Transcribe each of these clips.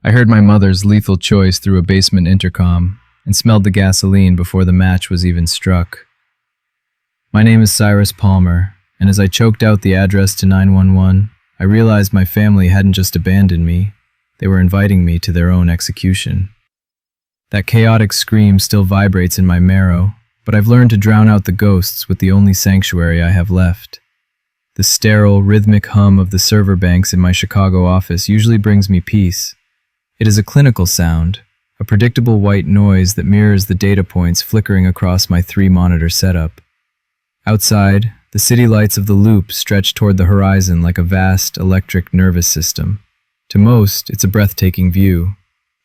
I heard my mother's lethal choice through a basement intercom and smelled the gasoline before the match was even struck. My name is Cyrus Palmer, and as I choked out the address to 911, I realized my family hadn't just abandoned me, they were inviting me to their own execution. That chaotic scream still vibrates in my marrow, but I've learned to drown out the ghosts with the only sanctuary I have left. The sterile, rhythmic hum of the server banks in my Chicago office usually brings me peace. It is a clinical sound, a predictable white noise that mirrors the data points flickering across my 3-monitor setup. Outside, the city lights of the loop stretch toward the horizon like a vast electric nervous system. To most, it's a breathtaking view.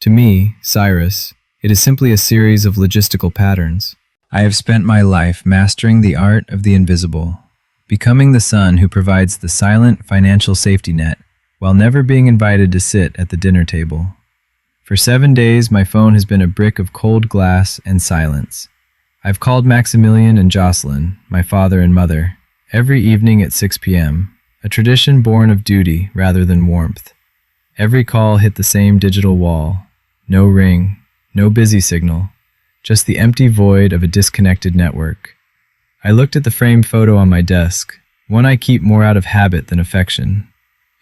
To me, Cyrus, it is simply a series of logistical patterns. I have spent my life mastering the art of the invisible, becoming the son who provides the silent financial safety net while never being invited to sit at the dinner table. For 7 days, my phone has been a brick of cold glass and silence. I've called Maximilian and Jocelyn, my father and mother, every evening at 6 p.m., a tradition born of duty rather than warmth. Every call hit the same digital wall. No ring, no busy signal, just the empty void of a disconnected network. I looked at the framed photo on my desk, one I keep more out of habit than affection.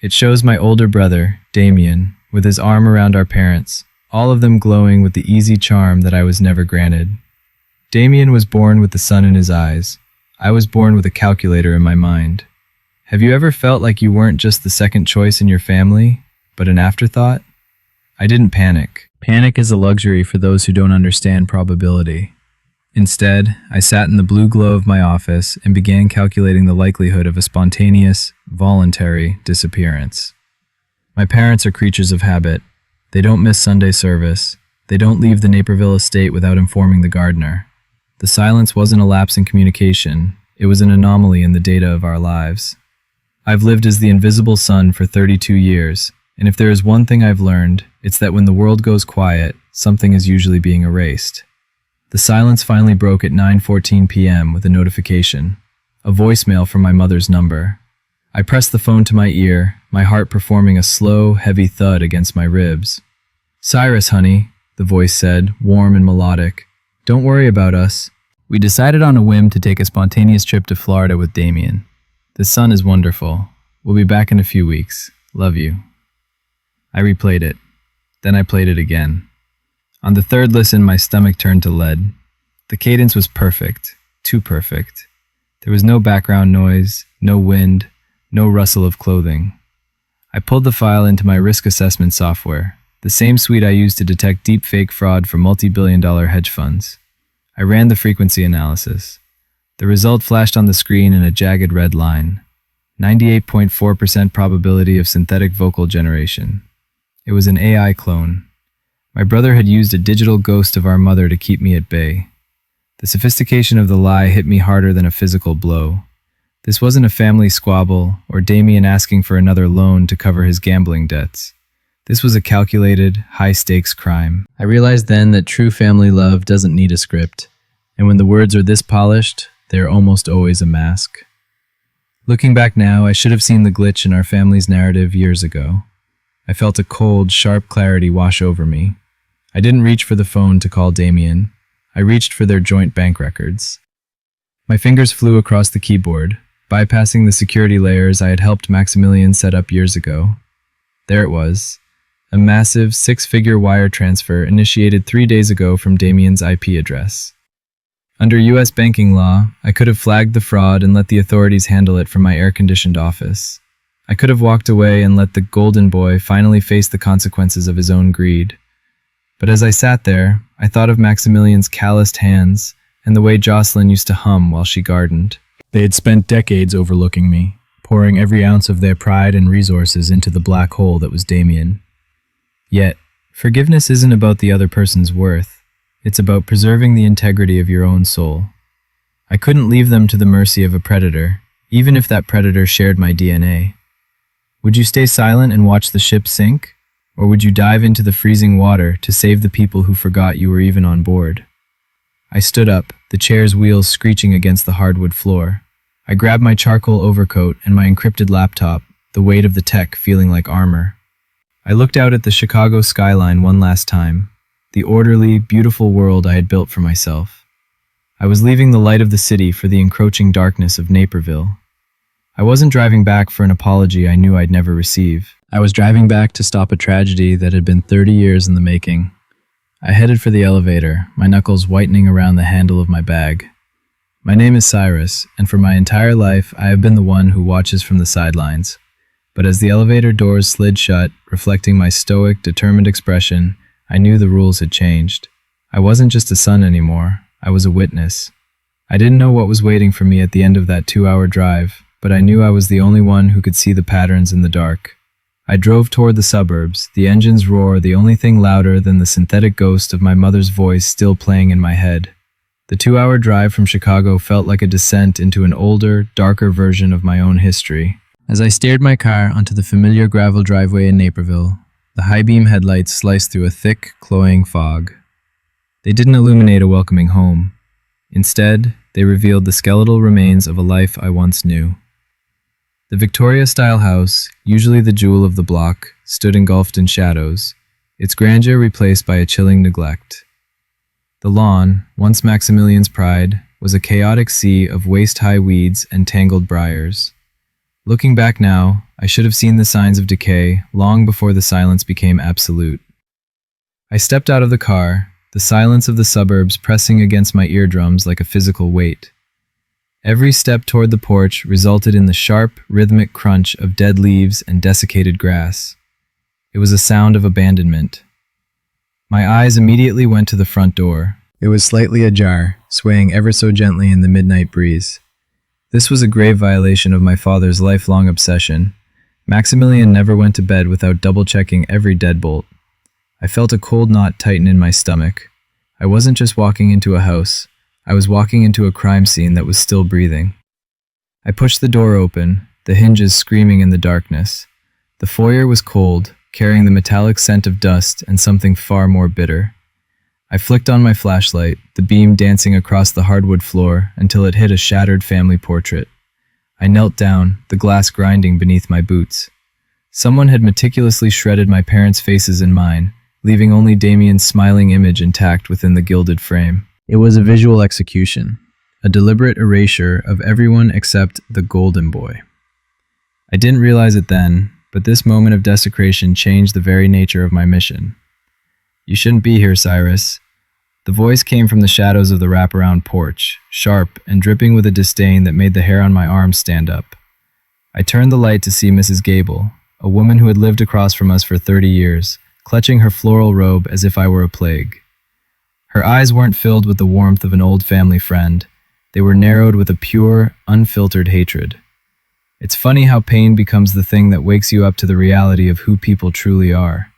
It shows my older brother, Damien, with his arm around our parents, all of them glowing with the easy charm that I was never granted. Damien was born with the sun in his eyes. I was born with a calculator in my mind. Have you ever felt like you weren't just the second choice in your family, but an afterthought? I didn't panic. Panic is a luxury for those who don't understand probability. Instead, I sat in the blue glow of my office and began calculating the likelihood of a spontaneous, voluntary disappearance. My parents are creatures of habit. They don't miss Sunday service. They don't leave the Naperville estate without informing the gardener. The silence wasn't a lapse in communication. It was an anomaly in the data of our lives. I've lived as the invisible son for 32 years, and if there is one thing I've learned, it's that when the world goes quiet, something is usually being erased. The silence finally broke at 9:14 p.m. with a notification, a voicemail from my mother's number. I pressed the phone to my ear, my heart performing a slow, heavy thud against my ribs. "Cyrus, honey," the voice said, warm and melodic. "Don't worry about us. We decided on a whim to take a spontaneous trip to Florida with Damien. The sun is wonderful. We'll be back in a few weeks. Love you." I replayed it. Then I played it again. On the third listen, my stomach turned to lead. The cadence was perfect, too perfect. There was no background noise, no wind, no rustle of clothing. I pulled the file into my risk assessment software, the same suite I used to detect deepfake fraud for multi-billion-dollar hedge funds. I ran the frequency analysis. The result flashed on the screen in a jagged red line. 98.4% probability of synthetic vocal generation. It was an AI clone. My brother had used a digital ghost of our mother to keep me at bay. The sophistication of the lie hit me harder than a physical blow. This wasn't a family squabble or Damien asking for another loan to cover his gambling debts. This was a calculated, high-stakes crime. I realized then that true family love doesn't need a script, and when the words are this polished, they are almost always a mask. Looking back now, I should have seen the glitch in our family's narrative years ago. I felt a cold, sharp clarity wash over me. I didn't reach for the phone to call Damien. I reached for their joint bank records. My fingers flew across the keyboard, bypassing the security layers I had helped Maximilian set up years ago. There it was. A massive 6-figure wire transfer initiated 3 days ago from Damien's IP address. Under U.S. banking law, I could have flagged the fraud and let the authorities handle it from my air-conditioned office. I could have walked away and let the golden boy finally face the consequences of his own greed. But as I sat there, I thought of Maximilian's calloused hands and the way Jocelyn used to hum while she gardened. They had spent decades overlooking me, pouring every ounce of their pride and resources into the black hole that was Damien. Yet, forgiveness isn't about the other person's worth. It's about preserving the integrity of your own soul. I couldn't leave them to the mercy of a predator, even if that predator shared my DNA. Would you stay silent and watch the ship sink? Or would you dive into the freezing water to save the people who forgot you were even on board? I stood up, the chair's wheels screeching against the hardwood floor. I grabbed my charcoal overcoat and my encrypted laptop, the weight of the tech feeling like armor. I looked out at the Chicago skyline one last time, the orderly, beautiful world I had built for myself. I was leaving the light of the city for the encroaching darkness of Naperville. I wasn't driving back for an apology I knew I'd never receive. I was driving back to stop a tragedy that had been 30 years in the making. I headed for the elevator, my knuckles whitening around the handle of my bag. My name is Cyrus, and for my entire life I have been the one who watches from the sidelines. But as the elevator doors slid shut, reflecting my stoic, determined expression, I knew the rules had changed. I wasn't just a son anymore, I was a witness. I didn't know what was waiting for me at the end of that 2-hour drive, but I knew I was the only one who could see the patterns in the dark. I drove toward the suburbs, the engine's roar the only thing louder than the synthetic ghost of my mother's voice still playing in my head. The 2-hour drive from Chicago felt like a descent into an older, darker version of my own history. As I steered my car onto the familiar gravel driveway in Naperville, the high-beam headlights sliced through a thick, cloying fog. They didn't illuminate a welcoming home. Instead, they revealed the skeletal remains of a life I once knew. The Victoria-style house, usually the jewel of the block, stood engulfed in shadows, its grandeur replaced by a chilling neglect. The lawn, once Maximilian's pride, was a chaotic sea of waist-high weeds and tangled briars. Looking back now, I should have seen the signs of decay long before the silence became absolute. I stepped out of the car, the silence of the suburbs pressing against my eardrums like a physical weight. Every step toward the porch resulted in the sharp, rhythmic crunch of dead leaves and desiccated grass. It was a sound of abandonment. My eyes immediately went to the front door. It was slightly ajar, swaying ever so gently in the midnight breeze. This was a grave violation of my father's lifelong obsession. Maximilian never went to bed without double-checking every deadbolt. I felt a cold knot tighten in my stomach. I wasn't just walking into a house. I was walking into a crime scene that was still breathing. I pushed the door open, the hinges screaming in the darkness. The foyer was cold, carrying the metallic scent of dust and something far more bitter. I flicked on my flashlight, the beam dancing across the hardwood floor until it hit a shattered family portrait. I knelt down, the glass grinding beneath my boots. Someone had meticulously shredded my parents' faces and mine, leaving only Damien's smiling image intact within the gilded frame. It was a visual execution, a deliberate erasure of everyone except the golden boy. I didn't realize it then, but this moment of desecration changed the very nature of my mission. "You shouldn't be here, Cyrus." The voice came from the shadows of the wraparound porch, sharp and dripping with a disdain that made the hair on my arms stand up. I turned the light to see Mrs. Gable, a woman who had lived across from us for 30 years, clutching her floral robe as if I were a plague. Her eyes weren't filled with the warmth of an old family friend. They were narrowed with a pure, unfiltered hatred. It's funny how pain becomes the thing that wakes you up to the reality of who people truly are.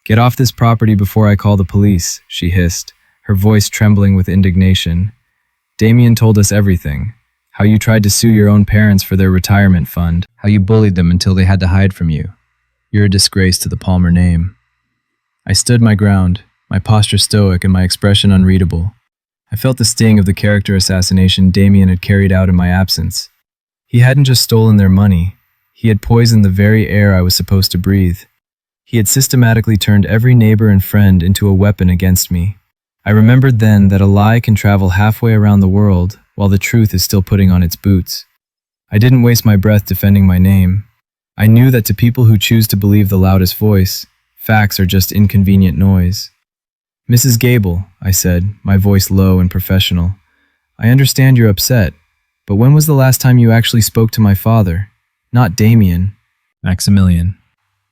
"Get off this property before I call the police," she hissed, her voice trembling with indignation. "Damien told us everything. How you tried to sue your own parents for their retirement fund, how you bullied them until they had to hide from you. You're a disgrace to the Palmer name." I stood my ground, my posture stoic and my expression unreadable. I felt the sting of the character assassination Damien had carried out in my absence. He hadn't just stolen their money, he had poisoned the very air I was supposed to breathe. He had systematically turned every neighbor and friend into a weapon against me. I remembered then that a lie can travel halfway around the world while the truth is still putting on its boots. I didn't waste my breath defending my name. I knew that to people who choose to believe the loudest voice, facts are just inconvenient noise. "Mrs. Gable," I said, my voice low and professional, "I understand you're upset, but when was the last time you actually spoke to my father? Not Damien." "Maximilian."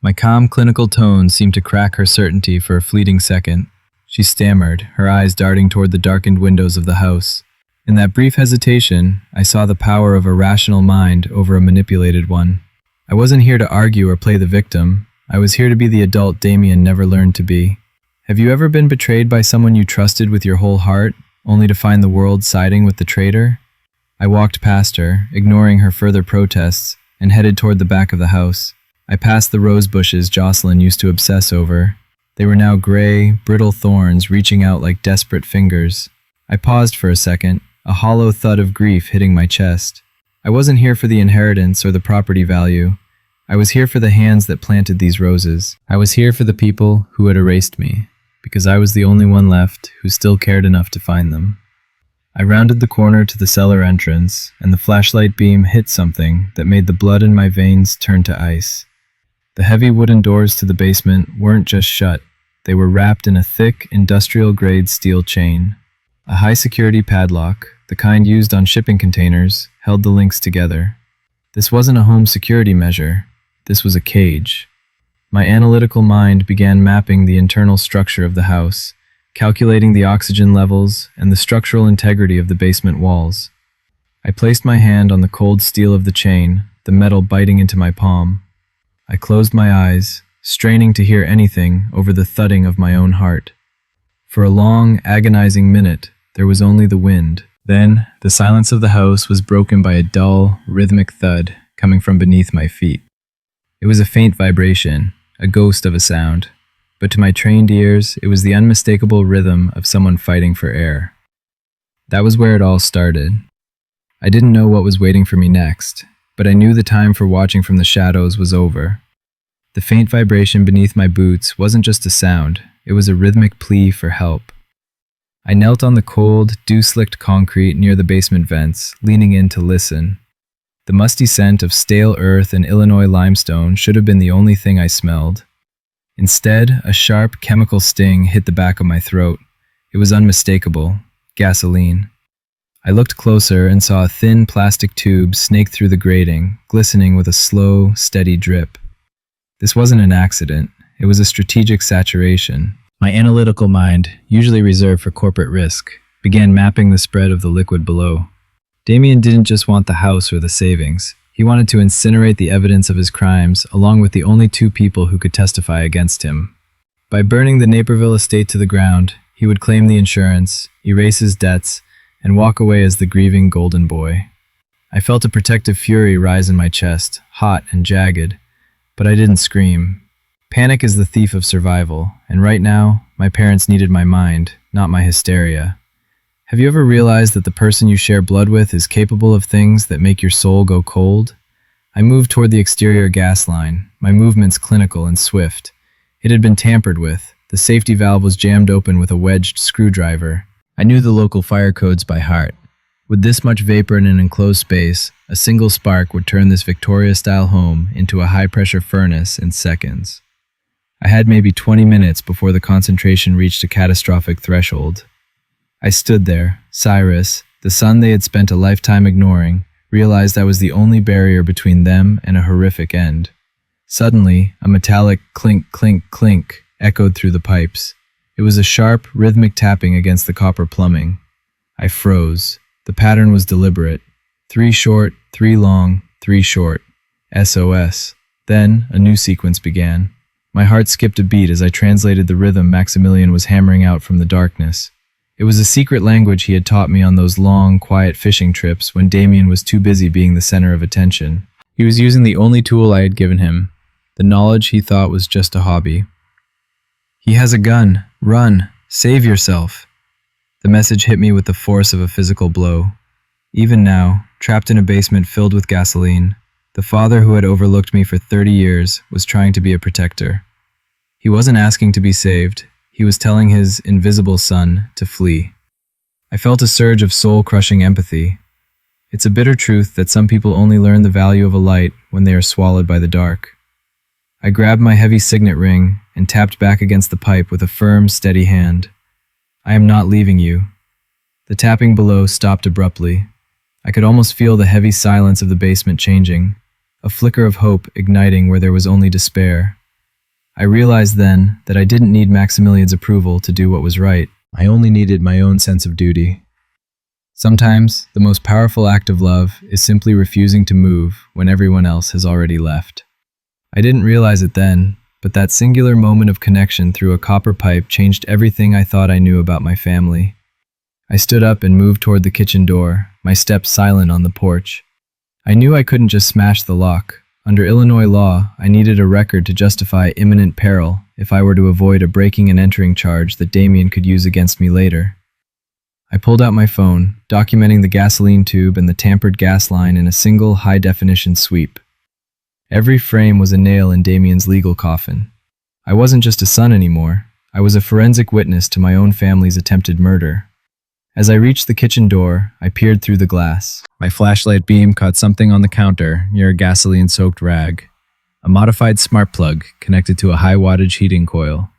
My calm, clinical tone seemed to crack her certainty for a fleeting second. She stammered, her eyes darting toward the darkened windows of the house. In that brief hesitation, I saw the power of a rational mind over a manipulated one. I wasn't here to argue or play the victim. I was here to be the adult Damien never learned to be. Have you ever been betrayed by someone you trusted with your whole heart, only to find the world siding with the traitor? I walked past her, ignoring her further protests, and headed toward the back of the house. I passed the rose bushes Jocelyn used to obsess over. They were now gray, brittle thorns reaching out like desperate fingers. I paused for a second, a hollow thud of grief hitting my chest. I wasn't here for the inheritance or the property value. I was here for the hands that planted these roses. I was here for the people who had erased me, because I was the only one left who still cared enough to find them. I rounded the corner to the cellar entrance, and the flashlight beam hit something that made the blood in my veins turn to ice. The heavy wooden doors to the basement weren't just shut, they were wrapped in a thick, industrial-grade steel chain. A high-security padlock, the kind used on shipping containers, held the links together. This wasn't a home security measure. This was a cage. My analytical mind began mapping the internal structure of the house, calculating the oxygen levels and the structural integrity of the basement walls. I placed my hand on the cold steel of the chain, the metal biting into my palm. I closed my eyes, straining to hear anything over the thudding of my own heart. For a long, agonizing minute, there was only the wind. Then, the silence of the house was broken by a dull, rhythmic thud coming from beneath my feet. It was a faint vibration, a ghost of a sound, but to my trained ears, it was the unmistakable rhythm of someone fighting for air. That was where it all started. I didn't know what was waiting for me next, but I knew the time for watching from the shadows was over. The faint vibration beneath my boots wasn't just a sound, it was a rhythmic plea for help. I knelt on the cold, dew-slicked concrete near the basement vents, leaning in to listen. The musty scent of stale earth and Illinois limestone should have been the only thing I smelled. Instead, a sharp chemical sting hit the back of my throat. It was unmistakable: gasoline. I looked closer and saw a thin plastic tube snake through the grating, glistening with a slow, steady drip. This wasn't an accident. It was a strategic saturation. My analytical mind, usually reserved for corporate risk, began mapping the spread of the liquid below. Damien didn't just want the house or the savings. He wanted to incinerate the evidence of his crimes, along with the only two people who could testify against him. By burning the Naperville estate to the ground, he would claim the insurance, erase his debts, and walk away as the grieving golden boy. I felt a protective fury rise in my chest, hot and jagged, but I didn't scream. Panic is the thief of survival, and right now, my parents needed my mind, not my hysteria. Have you ever realized that the person you share blood with is capable of things that make your soul go cold? I moved toward the exterior gas line, my movements clinical and swift. It had been tampered with. The safety valve was jammed open with a wedged screwdriver. I knew the local fire codes by heart. With this much vapor in an enclosed space, a single spark would turn this Victoria-style home into a high-pressure furnace in seconds. I had maybe 20 minutes before the concentration reached a catastrophic threshold. I stood there. Cyrus, the son they had spent a lifetime ignoring, realized I was the only barrier between them and a horrific end. Suddenly, a metallic clink, clink, clink echoed through the pipes. It was a sharp, rhythmic tapping against the copper plumbing. I froze. The pattern was deliberate. 3 short, 3 long, 3 short. SOS. Then, a new sequence began. My heart skipped a beat as I translated the rhythm Maximilian was hammering out from the darkness. It was a secret language he had taught me on those long, quiet fishing trips when Damien was too busy being the center of attention. He was using the only tool I had given him, the knowledge he thought was just a hobby. "He has a gun. Run. Save yourself." The message hit me with the force of a physical blow. Even now, trapped in a basement filled with gasoline, the father who had overlooked me for 30 years was trying to be a protector. He wasn't asking to be saved. He was telling his invisible son to flee. I felt a surge of soul-crushing empathy. It's a bitter truth that some people only learn the value of a light when they are swallowed by the dark. I grabbed my heavy signet ring and tapped back against the pipe with a firm, steady hand. "I am not leaving you." The tapping below stopped abruptly. I could almost feel the heavy silence of the basement changing, a flicker of hope igniting where there was only despair. I realized then that I didn't need Maximilian's approval to do what was right. I only needed my own sense of duty. Sometimes, the most powerful act of love is simply refusing to move when everyone else has already left. I didn't realize it then, but that singular moment of connection through a copper pipe changed everything I thought I knew about my family. I stood up and moved toward the kitchen door, my steps silent on the porch. I knew I couldn't just smash the lock. Under Illinois law, I needed a record to justify imminent peril if I were to avoid a breaking and entering charge that Damien could use against me later. I pulled out my phone, documenting the gasoline tube and the tampered gas line in a single high-definition sweep. Every frame was a nail in Damien's legal coffin. I wasn't just a son anymore. I was a forensic witness to my own family's attempted murder. As I reached the kitchen door, I peered through the glass. My flashlight beam caught something on the counter near a gasoline-soaked rag. A modified smart plug connected to a high-wattage heating coil.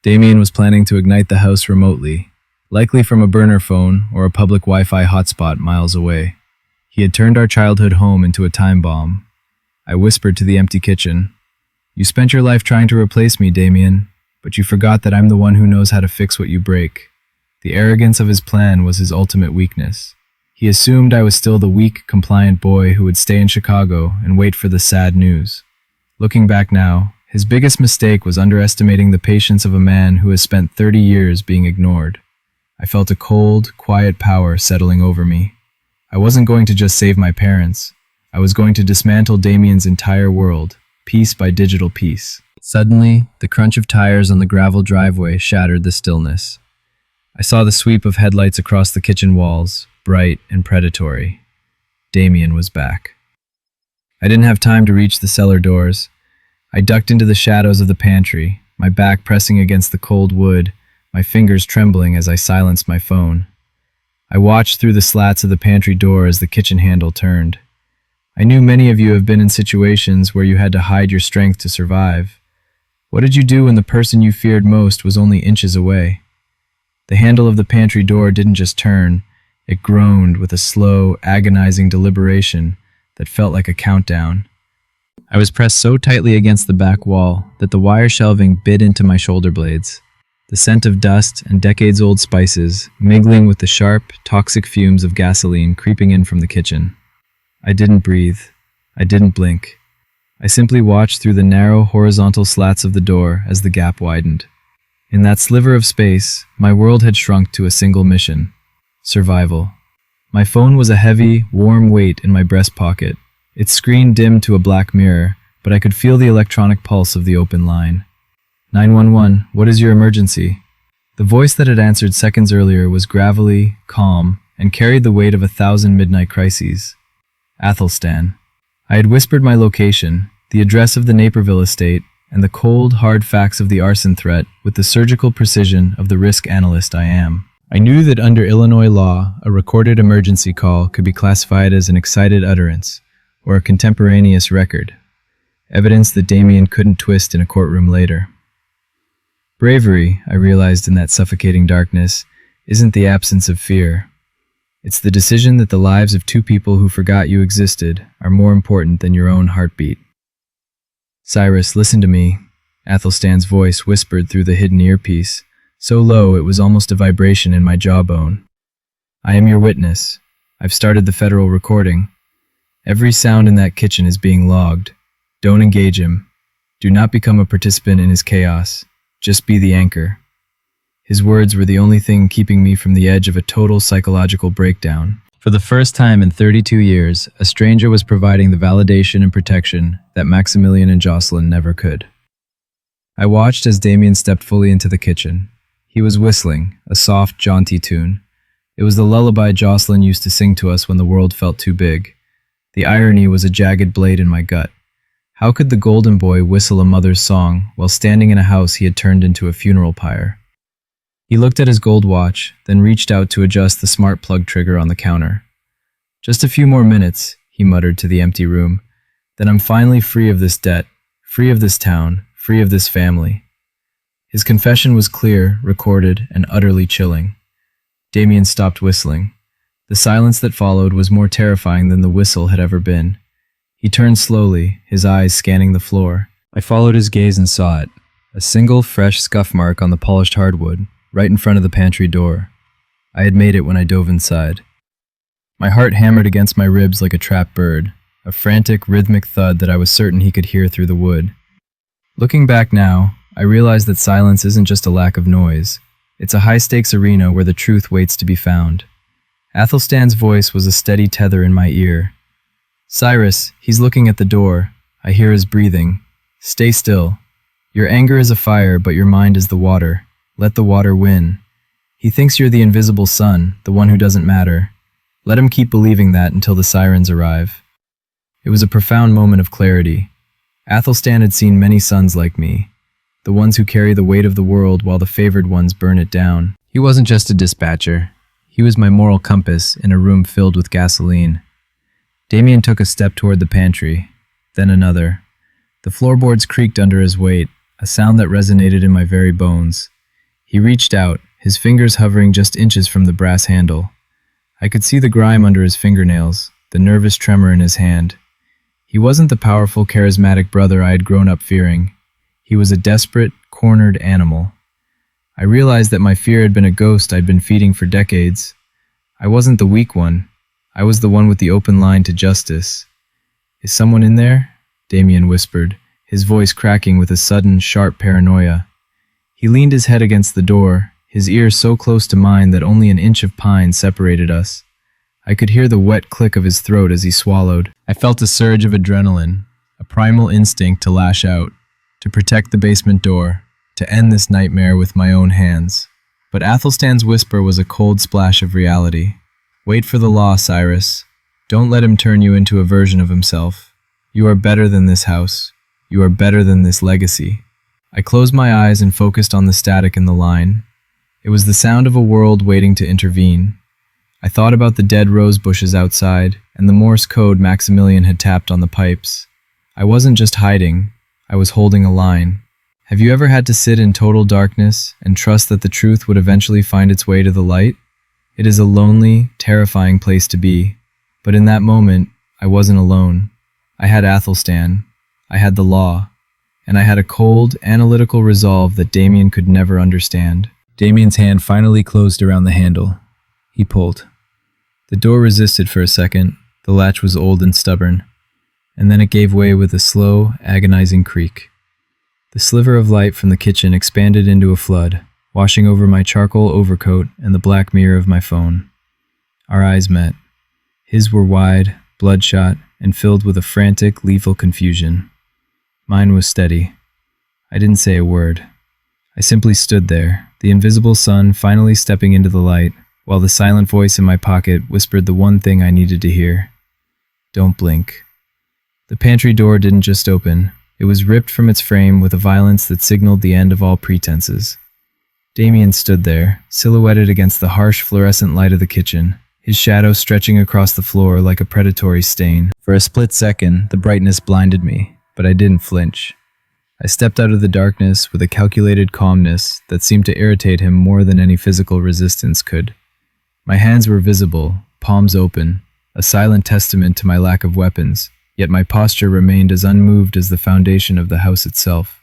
Damien was planning to ignite the house remotely, likely from a burner phone or a public Wi-Fi hotspot miles away. He had turned our childhood home into a time bomb. I whispered to the empty kitchen, "You spent your life trying to replace me, Damien, but you forgot that I'm the one who knows how to fix what you break." The arrogance of his plan was his ultimate weakness. He assumed I was still the weak, compliant boy who would stay in Chicago and wait for the sad news. Looking back now, his biggest mistake was underestimating the patience of a man who has spent 30 years being ignored. I felt a cold, quiet power settling over me. I wasn't going to just save my parents. I was going to dismantle Damien's entire world, piece by digital piece. Suddenly, the crunch of tires on the gravel driveway shattered the stillness. I saw the sweep of headlights across the kitchen walls, bright and predatory. Damien was back. I didn't have time to reach the cellar doors. I ducked into the shadows of the pantry, my back pressing against the cold wood, my fingers trembling as I silenced my phone. I watched through the slats of the pantry door as the kitchen handle turned. I knew many of you have been in situations where you had to hide your strength to survive. What did you do when the person you feared most was only inches away? The handle of the pantry door didn't just turn, it groaned with a slow, agonizing deliberation that felt like a countdown. I was pressed so tightly against the back wall that the wire shelving bit into my shoulder blades. The scent of dust and decades-old spices mingling with the sharp, toxic fumes of gasoline creeping in from the kitchen. I didn't breathe. I didn't blink. I simply watched through the narrow, horizontal slats of the door as the gap widened. In that sliver of space, my world had shrunk to a single mission: survival. My phone was a heavy, warm weight in my breast pocket. Its screen dimmed to a black mirror, but I could feel the electronic pulse of the open line. 911, what is your emergency? The voice that had answered seconds earlier was gravelly, calm, and carried the weight of 1,000 midnight crises. Athelstan. I had whispered my location, the address of the Naperville estate, and the cold, hard facts of the arson threat with the surgical precision of the risk analyst I am. I knew that under Illinois law, a recorded emergency call could be classified as an excited utterance, or a contemporaneous record, evidence that Damien couldn't twist in a courtroom later. Bravery, I realized in that suffocating darkness, isn't the absence of fear. It's the decision that the lives of two people who forgot you existed are more important than your own heartbeat. "Cyrus, listen to me," Athelstan's voice whispered through the hidden earpiece, so low it was almost a vibration in my jawbone. "I am your witness. I've started the federal recording. Every sound in that kitchen is being logged. Don't engage him. Do not become a participant in his chaos. Just be the anchor." His words were the only thing keeping me from the edge of a total psychological breakdown. For the first time in 32 years, a stranger was providing the validation and protection that Maximilian and Jocelyn never could. I watched as Damien stepped fully into the kitchen. He was whistling, a soft, jaunty tune. It was the lullaby Jocelyn used to sing to us when the world felt too big. The irony was a jagged blade in my gut. How could the golden boy whistle a mother's song while standing in a house he had turned into a funeral pyre? He looked at his gold watch, then reached out to adjust the smart plug trigger on the counter. "Just a few more minutes," he muttered to the empty room. "Then I'm finally free of this debt, free of this town, free of this family." His confession was clear, recorded, and utterly chilling. Damien stopped whistling. The silence that followed was more terrifying than the whistle had ever been. He turned slowly, his eyes scanning the floor. I followed his gaze and saw it, a single fresh scuff mark on the polished hardwood, right in front of the pantry door. I had made it when I dove inside. My heart hammered against my ribs like a trapped bird, a frantic, rhythmic thud that I was certain he could hear through the wood. Looking back now, I realized that silence isn't just a lack of noise. It's a high-stakes arena where the truth waits to be found. Athelstan's voice was a steady tether in my ear. "Cyrus, he's looking at the door. I hear his breathing. Stay still. Your anger is a fire, but your mind is the water. Let the water win. He thinks you're the invisible son, the one who doesn't matter. Let him keep believing that until the sirens arrive." It was a profound moment of clarity. Athelstan had seen many sons like me, the ones who carry the weight of the world while the favored ones burn it down. He wasn't just a dispatcher. He was my moral compass in a room filled with gasoline. Damien took a step toward the pantry, then another. The floorboards creaked under his weight, a sound that resonated in my very bones. He reached out, his fingers hovering just inches from the brass handle. I could see the grime under his fingernails, the nervous tremor in his hand. He wasn't the powerful, charismatic brother I had grown up fearing. He was a desperate, cornered animal. I realized that my fear had been a ghost I'd been feeding for decades. I wasn't the weak one. I was the one with the open line to justice. "Is someone in there?" Damien whispered, his voice cracking with a sudden, sharp paranoia. He leaned his head against the door, his ear so close to mine that only an inch of pine separated us. I could hear the wet click of his throat as he swallowed. I felt a surge of adrenaline, a primal instinct to lash out, to protect the basement door, to end this nightmare with my own hands. But Athelstan's whisper was a cold splash of reality. "Wait for the law, Cyrus. Don't let him turn you into a version of himself. You are better than this house. You are better than this legacy." I closed my eyes and focused on the static in the line. It was the sound of a world waiting to intervene. I thought about the dead rose bushes outside and the Morse code Maximilian had tapped on the pipes. I wasn't just hiding, I was holding a line. Have you ever had to sit in total darkness and trust that the truth would eventually find its way to the light? It is a lonely, terrifying place to be. But in that moment, I wasn't alone. I had Athelstan, I had the law, and I had a cold, analytical resolve that Damien could never understand. Damien's hand finally closed around the handle. He pulled. The door resisted for a second. The latch was old and stubborn, and then it gave way with a slow, agonizing creak. The sliver of light from the kitchen expanded into a flood, washing over my charcoal overcoat and the black mirror of my phone. Our eyes met. His were wide, bloodshot, and filled with a frantic, lethal confusion. Mine was steady. I didn't say a word. I simply stood there, the invisible sun finally stepping into the light, while the silent voice in my pocket whispered the one thing I needed to hear. Don't blink. The pantry door didn't just open. It was ripped from its frame with a violence that signaled the end of all pretenses. Damien stood there, silhouetted against the harsh fluorescent light of the kitchen, his shadow stretching across the floor like a predatory stain. For a split second, the brightness blinded me, but I didn't flinch. I stepped out of the darkness with a calculated calmness that seemed to irritate him more than any physical resistance could. My hands were visible, palms open, a silent testament to my lack of weapons, yet my posture remained as unmoved as the foundation of the house itself.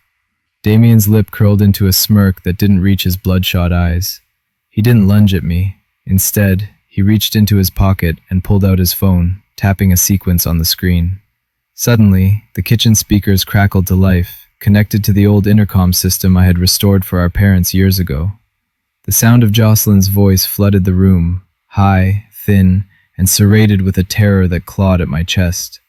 Damien's lip curled into a smirk that didn't reach his bloodshot eyes. He didn't lunge at me. Instead, he reached into his pocket and pulled out his phone, tapping a sequence on the screen. Suddenly, the kitchen speakers crackled to life, connected to the old intercom system I had restored for our parents years ago. The sound of Jocelyn's voice flooded the room, high, thin, and serrated with a terror that clawed at my chest.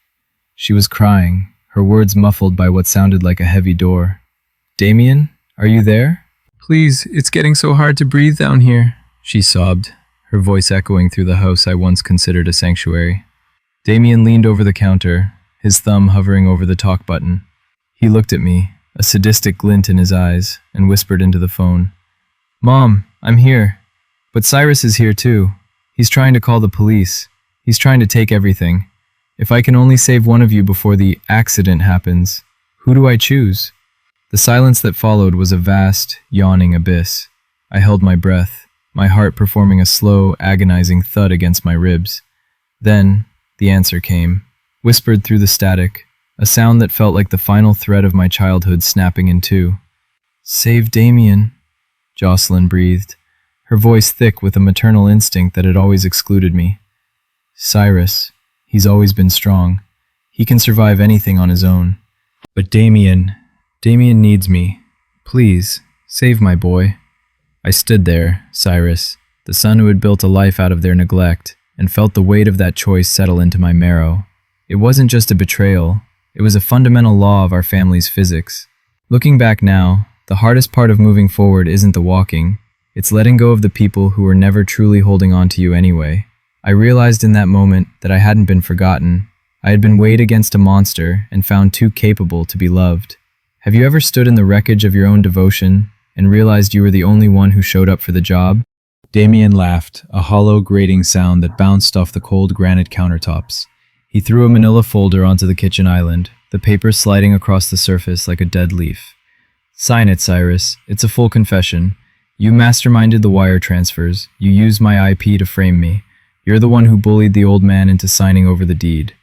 She was crying, her words muffled by what sounded like a heavy door. "Damien, are you there? Please, it's getting so hard to breathe down here," she sobbed, her voice echoing through the house I once considered a sanctuary. Damien leaned over the counter, his thumb hovering over the talk button. He looked at me, a sadistic glint in his eyes, and whispered into the phone. "Mom, I'm here. But Cyrus is here too. He's trying to call the police. He's trying to take everything. If I can only save one of you before the accident happens, who do I choose?" The silence that followed was a vast, yawning abyss. I held my breath, my heart performing a slow, agonizing thud against my ribs. Then, the answer came, whispered through the static, a sound that felt like the final thread of my childhood snapping in two. "Save Damien," Jocelyn breathed, her voice thick with a maternal instinct that had always excluded me. "Cyrus, he's always been strong. He can survive anything on his own. But Damien needs me. Please, save my boy." I stood there, Cyrus, the son who had built a life out of their neglect, and felt the weight of that choice settle into my marrow. It wasn't just a betrayal. It was a fundamental law of our family's physics. Looking back now, the hardest part of moving forward isn't the walking. It's letting go of the people who were never truly holding on to you anyway. I realized in that moment that I hadn't been forgotten. I had been weighed against a monster and found too capable to be loved. Have you ever stood in the wreckage of your own devotion and realized you were the only one who showed up for the job? Damien laughed, a hollow, grating sound that bounced off the cold granite countertops. He threw a manila folder onto the kitchen island, the paper sliding across the surface like a dead leaf. Sign it, Cyrus. It's a full confession. You masterminded the wire transfers. You used my IP to frame me. You're the one who bullied the old man into signing over the deed.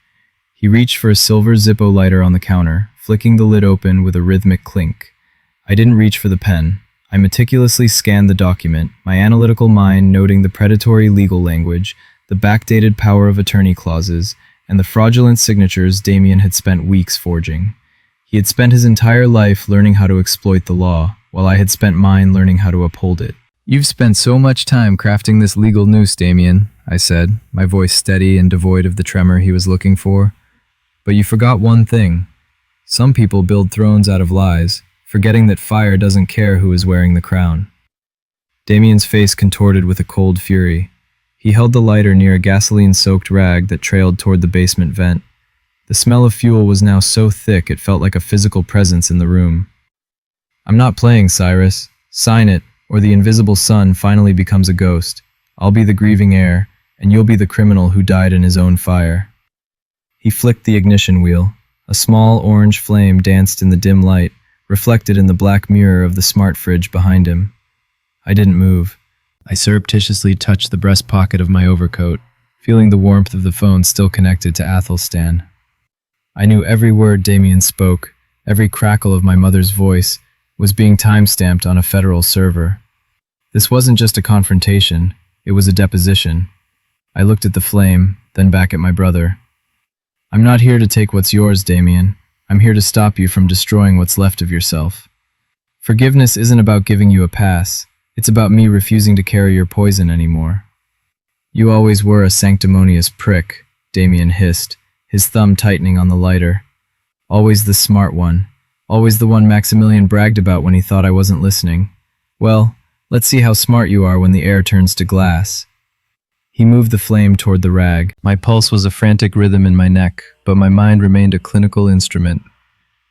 He reached for a silver Zippo lighter on the counter, flicking the lid open with a rhythmic clink. I didn't reach for the pen. I meticulously scanned the document, my analytical mind noting the predatory legal language, the backdated power of attorney clauses, and the fraudulent signatures Damien had spent weeks forging. He had spent his entire life learning how to exploit the law, while I had spent mine learning how to uphold it. You've spent so much time crafting this legal noose, Damien, I said, my voice steady and devoid of the tremor he was looking for. But you forgot one thing. Some people build thrones out of lies, forgetting that fire doesn't care who is wearing the crown. Damien's face contorted with a cold fury. He held the lighter near a gasoline-soaked rag that trailed toward the basement vent. The smell of fuel was now so thick it felt like a physical presence in the room. I'm not playing, Cyrus. Sign it, or the invisible sun finally becomes a ghost. I'll be the grieving heir, and you'll be the criminal who died in his own fire. He flicked the ignition wheel. A small orange flame danced in the dim light, reflected in the black mirror of the smart fridge behind him. I didn't move. I surreptitiously touched the breast pocket of my overcoat, feeling the warmth of the phone still connected to Athelstan. I knew every word Damien spoke, every crackle of my mother's voice, was being time-stamped on a federal server. This wasn't just a confrontation, it was a deposition. I looked at the flame, then back at my brother. I'm not here to take what's yours, Damien. I'm here to stop you from destroying what's left of yourself. Forgiveness isn't about giving you a pass. It's about me refusing to carry your poison anymore. You always were a sanctimonious prick, Damien hissed, his thumb tightening on the lighter. Always the smart one. Always the one Maximilian bragged about when he thought I wasn't listening. Well, let's see how smart you are when the air turns to glass. He moved the flame toward the rag. My pulse was a frantic rhythm in my neck, but my mind remained a clinical instrument.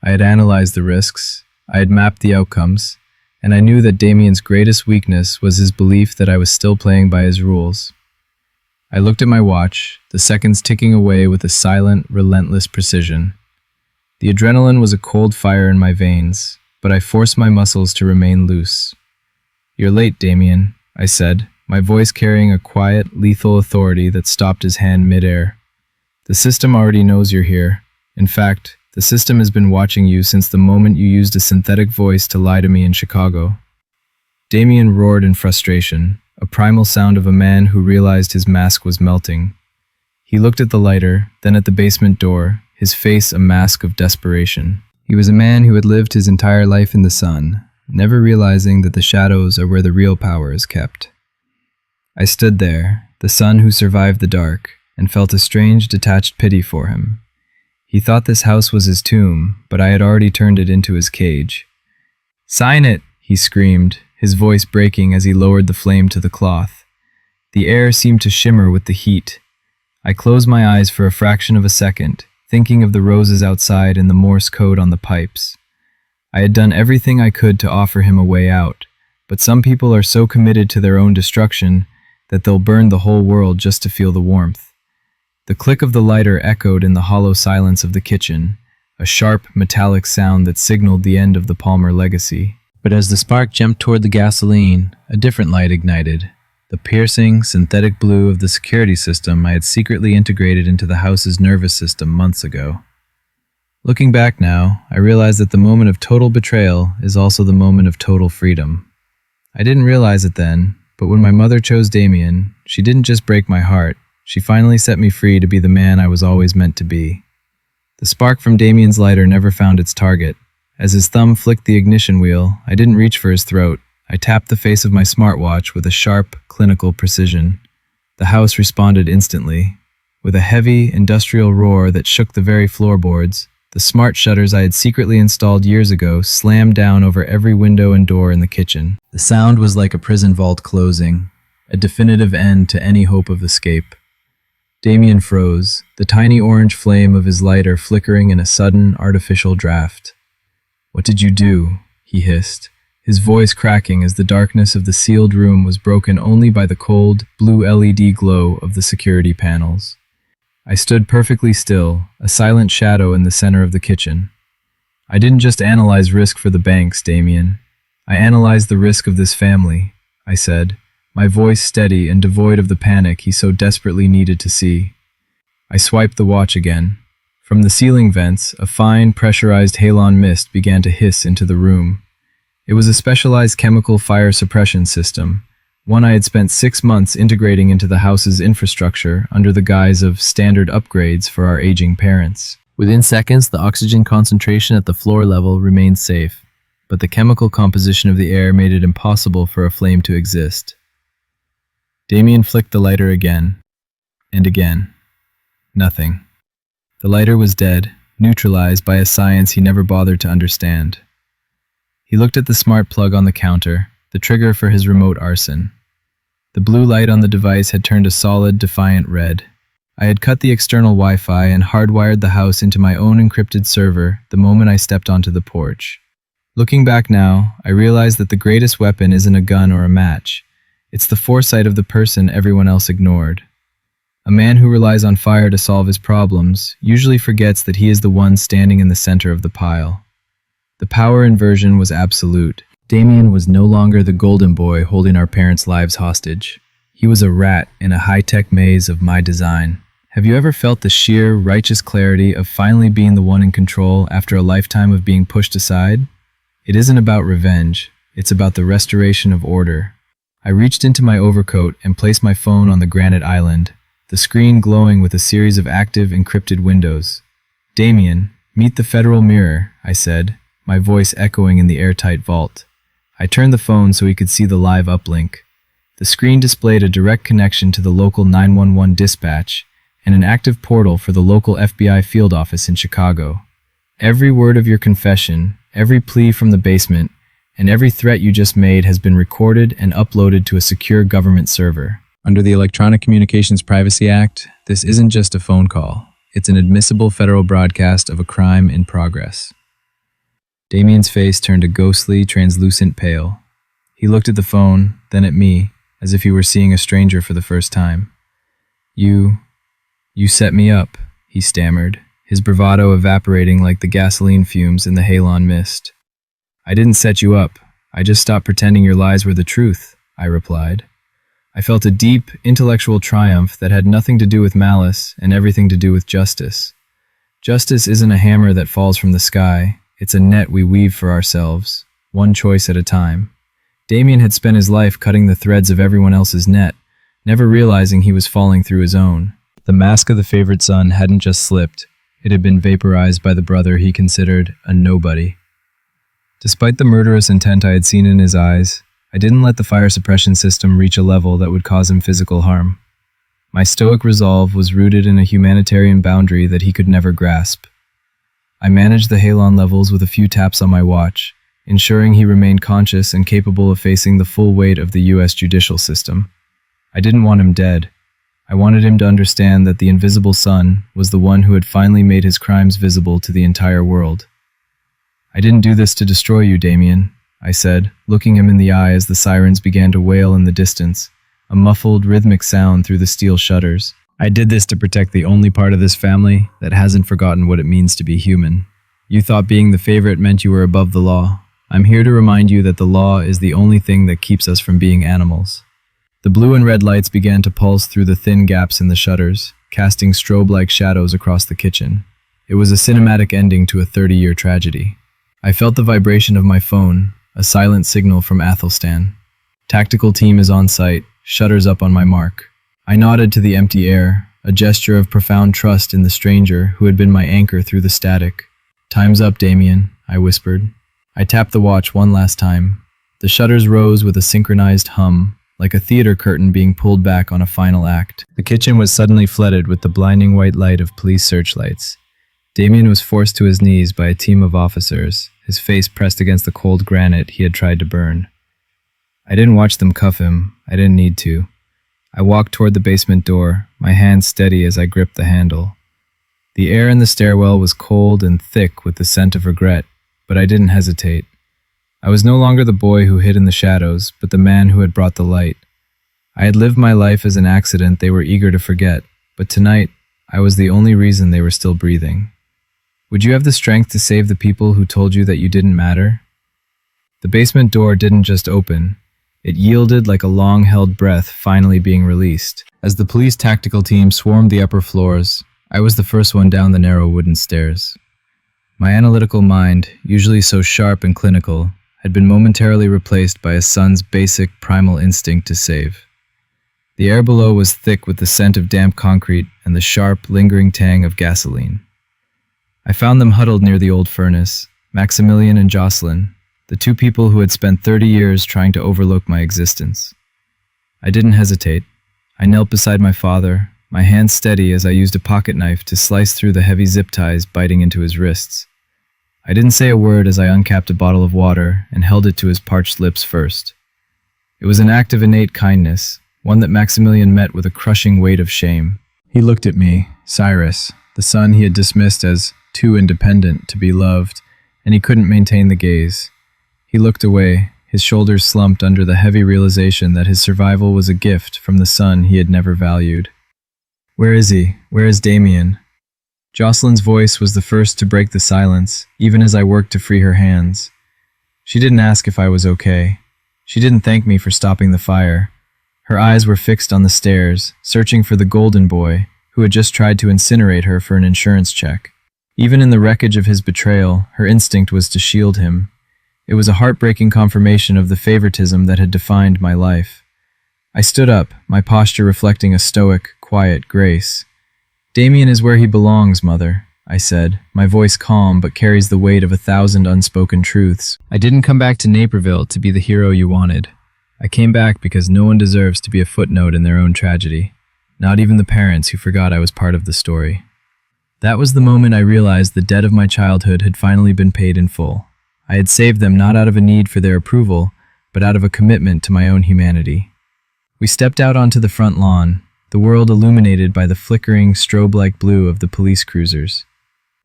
I had analyzed the risks, I had mapped the outcomes, and I knew that Damien's greatest weakness was his belief that I was still playing by his rules. I looked at my watch, the seconds ticking away with a silent, relentless precision. The adrenaline was a cold fire in my veins, but I forced my muscles to remain loose. You're late, Damien, I said, my voice carrying a quiet, lethal authority that stopped his hand midair. The system already knows you're here. In fact, the system has been watching you since the moment you used a synthetic voice to lie to me in Chicago. Damien roared in frustration, a primal sound of a man who realized his mask was melting. He looked at the lighter, then at the basement door, his face a mask of desperation. He was a man who had lived his entire life in the sun, never realizing that the shadows are where the real power is kept. I stood there, the son who survived the dark, and felt a strange, detached pity for him. He thought this house was his tomb, but I had already turned it into his cage. "Sign it!" he screamed, his voice breaking as he lowered the flame to the cloth. The air seemed to shimmer with the heat. I closed my eyes for a fraction of a second, thinking of the roses outside and the Morse code on the pipes. I had done everything I could to offer him a way out, but some people are so committed to their own destruction that they'll burn the whole world just to feel the warmth. The click of the lighter echoed in the hollow silence of the kitchen, a sharp, metallic sound that signaled the end of the Palmer legacy. But as the spark jumped toward the gasoline, a different light ignited. The piercing, synthetic blue of the security system I had secretly integrated into the house's nervous system months ago. Looking back now, I realized that the moment of total betrayal is also the moment of total freedom. I didn't realize it then, but when my mother chose Damien, she didn't just break my heart, she finally set me free to be the man I was always meant to be. The spark from Damien's lighter never found its target. As his thumb flicked the ignition wheel, I didn't reach for his throat. I tapped the face of my smartwatch with a sharp, clinical precision. The house responded instantly. With a heavy, industrial roar that shook the very floorboards, the smart shutters I had secretly installed years ago slammed down over every window and door in the kitchen. The sound was like a prison vault closing, a definitive end to any hope of escape. Damien froze, the tiny orange flame of his lighter flickering in a sudden, artificial draft. "What did you do?" he hissed, his voice cracking as the darkness of the sealed room was broken only by the cold, blue LED glow of the security panels. I stood perfectly still, a silent shadow in the center of the kitchen. "I didn't just analyze risk for the banks, Damien. I analyzed the risk of this family," I said, my voice steady and devoid of the panic he so desperately needed to see. I swiped the watch again. From the ceiling vents, a fine, pressurized halon mist began to hiss into the room. It was a specialized chemical fire suppression system, one I had spent 6 months integrating into the house's infrastructure under the guise of standard upgrades for our aging parents. Within seconds, the oxygen concentration at the floor level remained safe, but the chemical composition of the air made it impossible for a flame to exist. Damien flicked the lighter again, and again. Nothing. The lighter was dead, neutralized by a science he never bothered to understand. He looked at the smart plug on the counter, the trigger for his remote arson. The blue light on the device had turned a solid, defiant red. I had cut the external Wi-Fi and hardwired the house into my own encrypted server the moment I stepped onto the porch. Looking back now, I realized that the greatest weapon isn't a gun or a match. It's the foresight of the person everyone else ignored. A man who relies on fire to solve his problems usually forgets that he is the one standing in the center of the pile. The power inversion was absolute. Damien was no longer the golden boy holding our parents' lives hostage. He was a rat in a high-tech maze of my design. Have you ever felt the sheer, righteous clarity of finally being the one in control after a lifetime of being pushed aside? It isn't about revenge. It's about the restoration of order. I reached into my overcoat and placed my phone on the granite island, the screen glowing with a series of active, encrypted windows. "Damien, meet the Federal Mirror," I said, my voice echoing in the airtight vault. I turned the phone so he could see the live uplink. The screen displayed a direct connection to the local 911 dispatch and an active portal for the local FBI field office in Chicago. "Every word of your confession, every plea from the basement, and every threat you just made has been recorded and uploaded to a secure government server. Under the Electronic Communications Privacy Act, this isn't just a phone call. It's an admissible federal broadcast of a crime in progress." Damien's face turned a ghostly, translucent pale. He looked at the phone, then at me, as if he were seeing a stranger for the first time. You set me up," he stammered, his bravado evaporating like the gasoline fumes in the halon mist. "I didn't set you up. I just stopped pretending your lies were the truth," I replied. I felt a deep, intellectual triumph that had nothing to do with malice and everything to do with justice. Justice isn't a hammer that falls from the sky. It's a net we weave for ourselves, one choice at a time. Damien had spent his life cutting the threads of everyone else's net, never realizing he was falling through his own. The mask of the favorite son hadn't just slipped. It had been vaporized by the brother he considered a nobody. Despite the murderous intent I had seen in his eyes, I didn't let the fire suppression system reach a level that would cause him physical harm. My stoic resolve was rooted in a humanitarian boundary that he could never grasp. I managed the halon levels with a few taps on my watch, ensuring he remained conscious and capable of facing the full weight of the U.S. judicial system. I didn't want him dead. I wanted him to understand that the invisible son was the one who had finally made his crimes visible to the entire world. "I didn't do this to destroy you, Damien," I said, looking him in the eye as the sirens began to wail in the distance, a muffled, rhythmic sound through the steel shutters. "I did this to protect the only part of this family that hasn't forgotten what it means to be human. You thought being the favorite meant you were above the law. I'm here to remind you that the law is the only thing that keeps us from being animals." The blue and red lights began to pulse through the thin gaps in the shutters, casting strobe-like shadows across the kitchen. It was a cinematic ending to a 30-year tragedy. I felt the vibration of my phone, a silent signal from Athelstan. "Tactical team is on site, shutters up on my mark." I nodded to the empty air, a gesture of profound trust in the stranger who had been my anchor through the static. "Time's up, Damien," I whispered. I tapped the watch one last time. The shutters rose with a synchronized hum, like a theater curtain being pulled back on a final act. The kitchen was suddenly flooded with the blinding white light of police searchlights. Damien was forced to his knees by a team of officers, his face pressed against the cold granite he had tried to burn. I didn't watch them cuff him. I didn't need to. I walked toward the basement door, my hand steady as I gripped the handle. The air in the stairwell was cold and thick with the scent of regret, but I didn't hesitate. I was no longer the boy who hid in the shadows, but the man who had brought the light. I had lived my life as an accident they were eager to forget, but tonight, I was the only reason they were still breathing. Would you have the strength to save the people who told you that you didn't matter? The basement door didn't just open. It yielded like a long-held breath finally being released. As the police tactical team swarmed the upper floors, I was the first one down the narrow wooden stairs. My analytical mind, usually so sharp and clinical, had been momentarily replaced by a son's basic primal instinct to save. The air below was thick with the scent of damp concrete and the sharp, lingering tang of gasoline. I found them huddled near the old furnace, Maximilian and Jocelyn, the two people who had spent 30 years trying to overlook my existence. I didn't hesitate. I knelt beside my father, my hand steady as I used a pocket knife to slice through the heavy zip ties biting into his wrists. I didn't say a word as I uncapped a bottle of water and held it to his parched lips first. It was an act of innate kindness, one that Maximilian met with a crushing weight of shame. He looked at me, Cyrus, the son he had dismissed as too independent to be loved, and he couldn't maintain the gaze. He looked away, his shoulders slumped under the heavy realization that his survival was a gift from the son he had never valued. "Where is he? Where is Damien?" Jocelyn's voice was the first to break the silence, even as I worked to free her hands. She didn't ask if I was okay. She didn't thank me for stopping the fire. Her eyes were fixed on the stairs, searching for the golden boy, who had just tried to incinerate her for an insurance check. Even in the wreckage of his betrayal, her instinct was to shield him. It was a heartbreaking confirmation of the favoritism that had defined my life. I stood up, my posture reflecting a stoic, quiet grace. "Damien is where he belongs, Mother," I said, my voice calm but carries the weight of 1,000 unspoken truths. "I didn't come back to Naperville to be the hero you wanted. I came back because no one deserves to be a footnote in their own tragedy, not even the parents who forgot I was part of the story." That was the moment I realized the debt of my childhood had finally been paid in full. I had saved them not out of a need for their approval, but out of a commitment to my own humanity. We stepped out onto the front lawn, the world illuminated by the flickering, strobe-like blue of the police cruisers.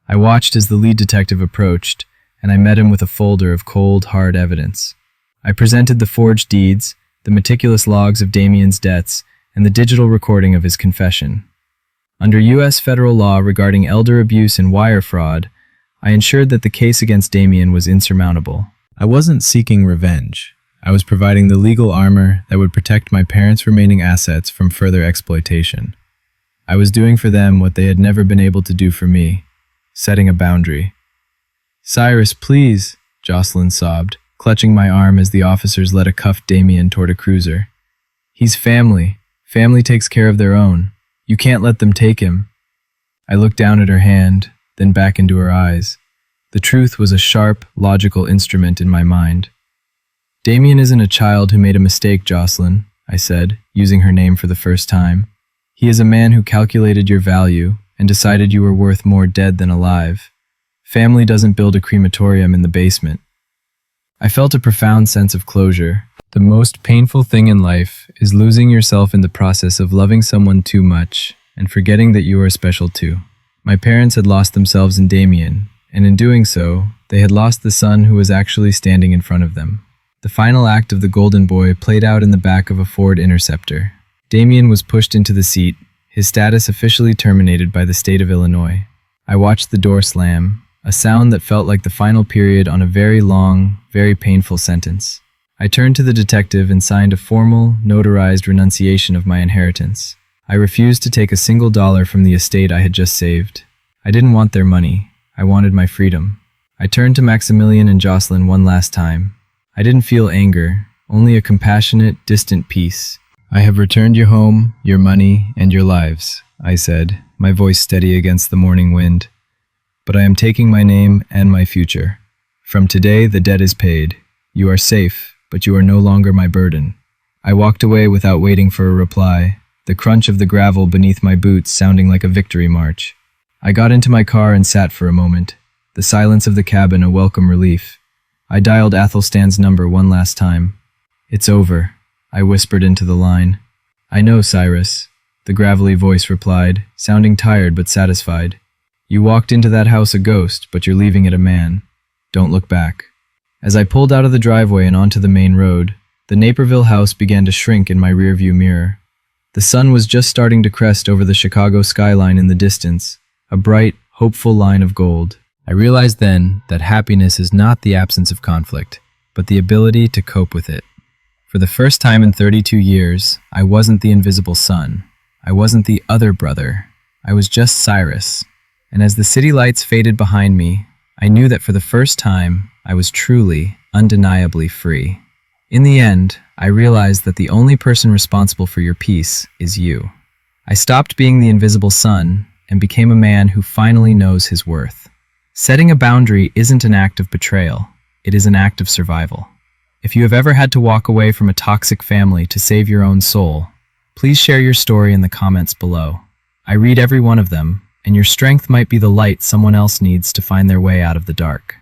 I watched as the lead detective approached, and I met him with a folder of cold, hard evidence. I presented the forged deeds, the meticulous logs of Damien's debts, and the digital recording of his confession. Under U.S. federal law regarding elder abuse and wire fraud, I ensured that the case against Damien was insurmountable. I wasn't seeking revenge. I was providing the legal armor that would protect my parents' remaining assets from further exploitation. I was doing for them what they had never been able to do for me, setting a boundary. "Cyrus, please," Jocelyn sobbed, clutching my arm as the officers led a cuffed Damien toward a cruiser. "He's family. Family takes care of their own. You can't let them take him." I looked down at her hand, then back into her eyes. The truth was a sharp, logical instrument in my mind. "Damien isn't a child who made a mistake, Jocelyn," I said, using her name for the first time. "He is a man who calculated your value and decided you were worth more dead than alive. Family doesn't build a crematorium in the basement." I felt a profound sense of closure. The most painful thing in life is losing yourself in the process of loving someone too much and forgetting that you are special too. My parents had lost themselves in Damien, and in doing so, they had lost the son who was actually standing in front of them. The final act of the Golden Boy played out in the back of a Ford Interceptor. Damien was pushed into the seat, his status officially terminated by the state of Illinois. I watched the door slam, a sound that felt like the final period on a very long, very painful sentence. I turned to the detective and signed a formal, notarized renunciation of my inheritance. I refused to take a single dollar from the estate I had just saved. I didn't want their money. I wanted my freedom. I turned to Maximilian and Jocelyn one last time. I didn't feel anger, only a compassionate, distant peace. "I have returned your home, your money, and your lives," I said, my voice steady against the morning wind. "But I am taking my name and my future. From today, the debt is paid. You are safe, but you are no longer my burden." I walked away without waiting for a reply, the crunch of the gravel beneath my boots sounding like a victory march. I got into my car and sat for a moment, the silence of the cabin a welcome relief. I dialed Athelstan's number one last time. "It's over," I whispered into the line. I know, Cyrus, the gravelly voice replied, sounding tired but satisfied. You walked into that house a ghost, but you're leaving it a man. Don't look back. As I pulled out of the driveway and onto the main road, the Naperville house began to shrink in my rearview mirror. The sun was just starting to crest over the Chicago skyline in the distance, a bright, hopeful line of gold. I realized then that happiness is not the absence of conflict, but the ability to cope with it. For the first time in 32 years, I wasn't the invisible son. I wasn't the other brother. I was just Cyrus. And as the city lights faded behind me, I knew that for the first time, I was truly, undeniably free. In the end, I realized that the only person responsible for your peace is you. I stopped being the invisible son and became a man who finally knows his worth. Setting a boundary isn't an act of betrayal. It is an act of survival. If you have ever had to walk away from a toxic family to save your own soul, please share your story in the comments below. I read every one of them, and your strength might be the light someone else needs to find their way out of the dark.